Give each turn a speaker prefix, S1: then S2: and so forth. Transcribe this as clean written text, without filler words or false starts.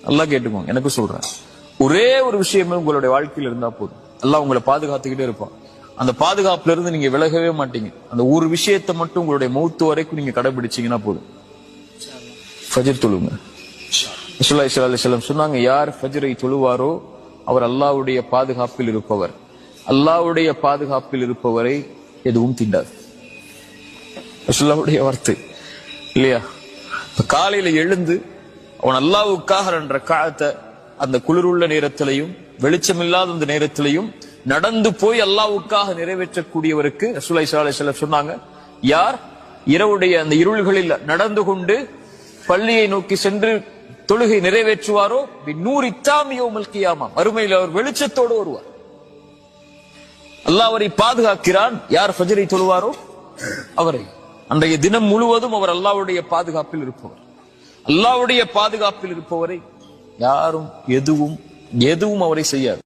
S1: அல்லாஹ் கேட்டுக்கோங்க, எனக்கு சொல்றேன். ஒரே ஒரு விஷயமே உங்களுடைய வாழ்க்கையில் இருந்தா போதும், அல்லாஹ் உங்களை பாதுகாத்துக்கிட்டே இருப்பான். அந்த பாதுகாப்புல இருந்து நீங்க விலகவே மாட்டீங்க. அந்த ஒரு விஷயத்தை மட்டும் உங்களுடைய மௌத்து வரைக்கும் நீங்க கடைபிடிச்சீங்கன்னா போதும். ஃபஜ்ர் தொழுங்க. ரசூலுல்லாஹி ஸல்லல்லாஹு அலைஹி வஸல்லம் சொன்னாங்க, யார் ஃபஜ்ரை தொழுவாரோ அவர் அல்லாஹ்வுடைய பாதுகாப்பில் இருப்பவர். அல்லாஹ்வுடைய பாதுகாப்பில் இருப்பவரை எதுவும் தீண்டாது. ரசூலுல்லாஹ்வுடைய வார்த்தை இல்லையா? காலையில எழுந்து அவன் அல்லாஹ்வுக்காக 2 ரக்அத்தை அந்த குளிருள்ள நேரத்திலையும் வெளிச்சமில்லாத அந்த நேரத்திலையும் நடந்து போய் அல்லாஹ்வுக்காக நிறைவேற்றக்கூடியவருக்கு ரசூலுல்லாஹி ஸல்லல்லாஹு அலைஹி வஸல்லம் சொன்னாங்க, யார் இரவுடைய அந்த இருள்களில் நடந்து கொண்டு பள்ளியை நோக்கி சென்று தொழுகை நிறைவேற்றுவாரோ பின்னூர் இத்தாமி யௌமல் கியாமா, மறுமையில் அவர் வெளிச்சத்தோடு வருவார். அல்லாஹ் அவரை பாதுகாக்கிறான். யார் ஃபஜ்ரை தொழுவாரோ அவரை, அன்றைய தினம் முழுவதும் அவர் அல்லாஹ்வுடைய பாதுகாப்பில் இருப்பவர். அல்லாஹ்வுடைய பாதுகாப்பில் இருப்பவரை யாரும் எதுவும் அவரை செய்யாது.